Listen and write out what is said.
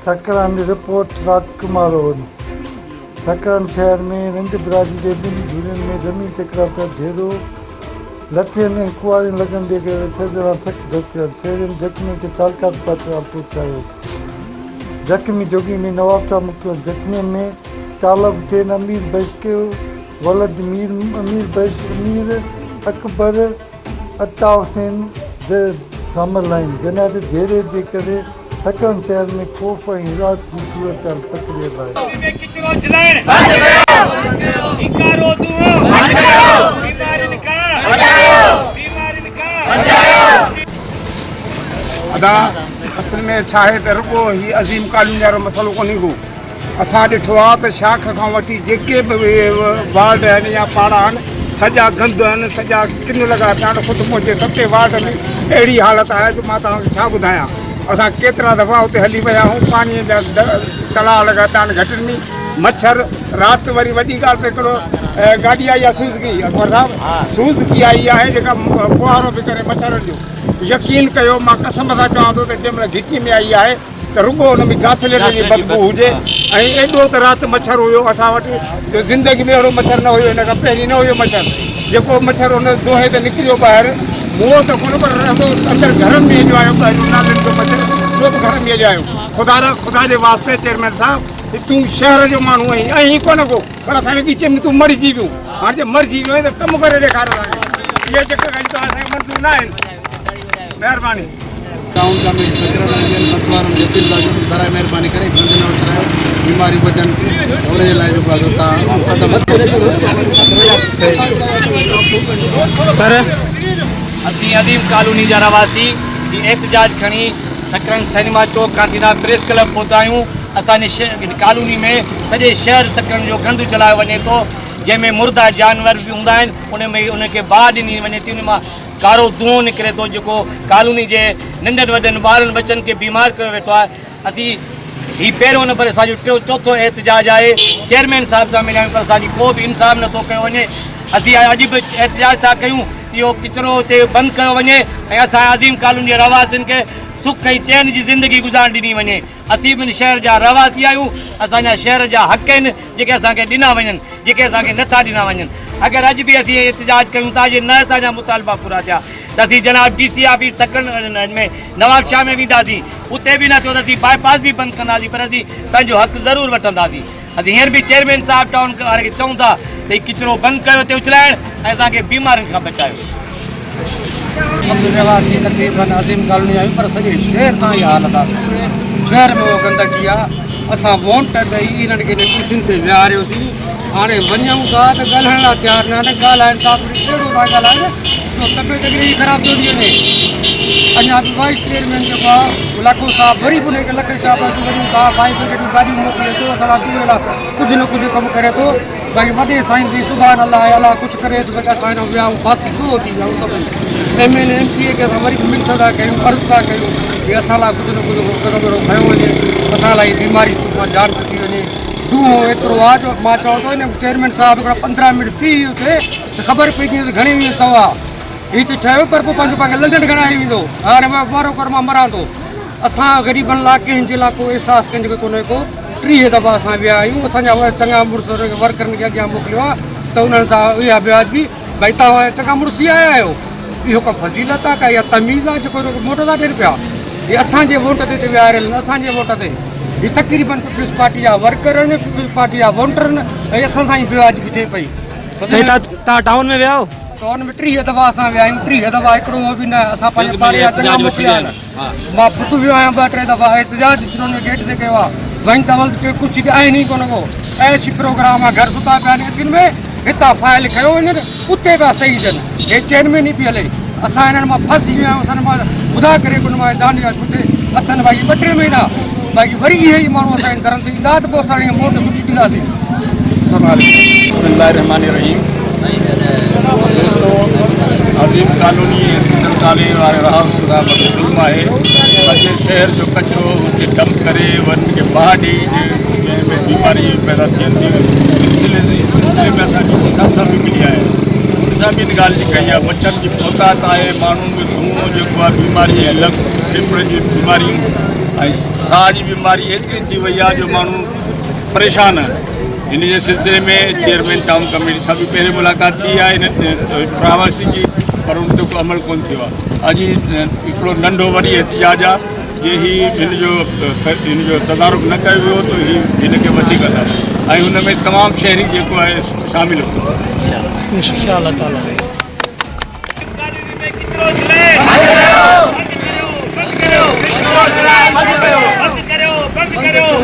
सकरान report राजकुमार सकरान शहर में रंग बिराजी के दिन झूलन में ज़मीन टकराता ढेरों लठियन ऐं कुआरियूं लॻण जे करे सॼणा सेरियन ज़ख़्मी खे तालकात पातरा पहुचायो। ज़ख़्मी जोगी में नवाब शाह मुख्य ज़ख़्मी में तालब हुसैन अमीर बशके वलद अमीर अमीर अकबर अता हुसैन शामिल आहिनि जंहिं ते घेरे जे करे सकरान शहर में ख़ौफ़ ऐं हिरास जी सूरत पकड़ियल आहे। असल में छा आहे त रुॻो ही अज़ीम कॉलोनी वारो मसइलो कोन्हे को असां ॾिठो आहे त शाख खां वठी जेके बि वार्ड आहिनि या पाड़ा आहिनि सॼा गंद आहिनि सॼा किन लॻा पिया आहिनि ख़ुदि पहुचे 7 वार्ड में अहिड़ी हालत आहे जो मां तव्हांखे छा ॿुधायां। असां केतिरा दफ़ा उते हली विया आहियूं पाणीअ जा तलाउ लॻा पिया आहिनि घटनि में मच्छर राति वरी वॾी ॻाल्हि त हिकिड़ो गाॾी आई आहे सूज़गी अकबर साहिबु सूज़गी आई आहे जेका फुहारो बि करे मच्छरनि जो यकीन कयो मां कसम सां चवां थो त जंहिं महिल घिटी में आई आहे त रुॻो हुन में घासलेट जी बदबू हुजे ऐं एॾो त राति मच्छर हुयो असां वटि जो ज़िंदगी में अहिड़ो मच्छर न हुयो हिन खां पहिरीं न हुयो मच्छर जेको मच्छर हुन दोहे ते निकिरियो ॿाहिरि मुंहुं त कोन पर अंदरि घरनि में जो आयो नालनि जो मच्छर सो बि घर में आयो। ख़ुदा जे वास्ते चेयरमैन साहिबु तूं शहर जो माण्हू आहीं कोन को पर असांखे विच में तूं मरिजी वियो हाणे जे मरिजी वियो त कमु करे ॾेखार इहे जेके ॻाल्हियूं त असांखे मंज़ूर न आहिनि। महिरबानी टाउन का में मसवार बराए महिरबानी करे गंद न उछरायो बीमारी बचनि हुन जे लाइ जेको आहे सर असीं अदीम कॉलोनी जा रवासी जी एहतजाज खणी सकरन सिनेमा चौक खां सीधा प्रेस क्लब पहुता आहियूं। असांजे कॉलोनी में सॼे शहर सकरन जो गंद चलायो वञे थो जंहिंमें मुर्दा जानवर बि हूंदा आहिनि उन में उनखे बाहि ॾिनी वञे थी उन मां कारो धुओं निकिरे थो जेको कॉलोनी जे नंढनि वॾनि ॿारनि बचनि खे बीमार करे वेठो आहे। असीं ही पहिरियों न पर असांजो चौथो एहतजाज आहे चेयरमैन साहिब सां मिलिया आहियूं पर असांजी को बि इंसाफ़ नथो कयो वञे। असीं अॼु बि एहतजाज था कयूं इहो किचिरो हिते बंदि कयो वञे ऐं असां अज़ीम कॉलोनी जे रवासियुनि खे सुख ऐं चैन जी ज़िंदगी गुज़ारण ॾिनी वञे। असीं बि शहर जा रवासी आहियूं असांजा शहर जा हक़ आहिनि जेके असांखे ॾिना वञनि जेके असांखे नथा ॾिना वञनि। अगरि अॼु बि असीं एहतजाज कयूं था जे न असांजा मुतालबा पूरा थिया त असीं जनाब DC ऑफिस सकरन में नवाब शाह में वेंदासीं उते बि न थियो त असीं बाईपास बि बंदि कंदासीं पर असीं पंहिंजो हक़ ज़रूरु वठंदासीं। असीं हींअर बि चेयरमैन साहिबु टाउन वारे खे चऊं था त हीउ किचिरो बंदि कयो हिते उछलाइण ऐं असांखे बीमारियुनि खां बचायो। रवासी तकरीबन अज़ीम कॉलोनी आहियूं पर सॼे शहर सां इहा हालत आहे शहर में उहो गंदगी आहे। असां वोट ॾेई हिननि खे कुर्सियुनि ते विहारियोसीं हाणे वञूं था त ॻाल्हाइण लाइ तयारु न ॻाल्हाइनि था अहिड़ो था ॻाल्हाइनि जो तबियत हिकिड़ी ख़राबु थी वञे। अञा बि वाइस चेयरमैन जेको आहे लाखो साहिबु वरी बि हुनखे लखे साहिब वञूं था भाई गाॾियूं मोकिले थो असां लाइ कुझु न कुझु कमु करे थो भई वॾे साईं जी सुभाणे अलाह कुझु करे थो भई असां हिन वियाऊं फासी थो थी वियाऊं सभु MLA MP खे असां वरी मिंट था कयूं अर्ज़ु था कयूं की असां लाइ कुझु न कुझु कहिड़ो खयो वञे असां लाइ बीमारी मां जान छुटी वञे। धुओं एतिरो आहे जो मां चवां थो हिन चेयरमैन साहिबु हिकिड़ा 15 मिंट पी हुते त ख़बर पइजी त घणी वीह सवा हीअ त ठहियो पर पोइ पंहिंजो लंडन घणाई वेंदो हाणे मां बरोबर मां मरां थो। असां ग़रीबनि लाइ कंहिंजे लाइ को अहसासु कंहिंजो कोन्हे को 30 दफ़ा असां विया आहियूं असांजा चङा मुड़ुस वर्करनि खे अॻियां मोकिलियो आहे त उन्हनि सां इहा ब्याज बि भई तव्हां चङा मुड़ुस थी आया आहियो इहो का फज़ीलत आहे का इहा तमीज़ आहे जेको वोट था ॾियनि पिया हीअ असांजे वोट ते विहारियल आहिनि असांजे वोट ते हीअ तक़रीबन पीपल्स पार्टी जा वर्कर आहिनि पीपल्स पार्टी जा वोटर आहिनि ऐं असां सां ई ब्याज बि थिए पई। तव्हां टाउन में विया आहियो टाउन में 30 दफ़ा असां विया आहियूं 30 दफ़ा हिकिड़ो बि न असां पंहिंजे पाड़े जा चङा मोकिलिया आहिनि मां पुत वियो आहियां 2-3 दफ़ा एहतजाज जिन्होंने गेट ते कयो आहे वहीं तवल कुझु आहिनि ई कोन को ऐसी प्रोग्राम आहे घर सुता पिया आहिनि एसियुनि में हितां फाइल कयो वञनि उते पिया सही थियनि हे चेयरमैन ई पई हले असां हिननि मां फसी विया आहियूं असां मां ॿुधा करे कोन मां दांडी जा छुटे अथनि भाई 2-3 महीना भाई वरी इहे ई माण्हू असांजे दरनि ते ईंदा त पोइ असां वोट सुठी ॾींदासीं। बिस्मिल्लाहिर्रहमानिर्रहीम। दोस्तों अज़ीम कॉलोनी सेंट्रल नाले वारे राव सुधा ज़ुल्म आहे सॼे शहर जो कचिरो हुते डंप करे वञी के बहाडी में बीमारी पैदा थियनि थियूं इन सिलसिले में असांजी सीसा सां बि मिली आहे उन सां बि इन ॻाल्हि जी कई आहे मच्छर जी पहुतात आहे माण्हुनि में धुओं जेको आहे बीमारी लंग्स फेफड़नि जी बीमारियूं ऐं साह जी बीमारी एतिरी थी वई आहे जो माण्हू परेशान आहिनि इन जे सिलसिले में चेयरमैन टाउन कमेटी सां बि पहिरीं मुलाक़ात थी आहे इन प्रवासी जी पर उन ते को अमल कोन थियो आहे अॼु हिकिड़ो नंढो वरी एहतिजाज आहे जे इन जो तदारुक न कयो वियो त हिन खे वसी कंदा ऐं हुन में तमामु शहरी जेको आहे शामिलु हूंदो इंशाअल्लाह ताला बंद करो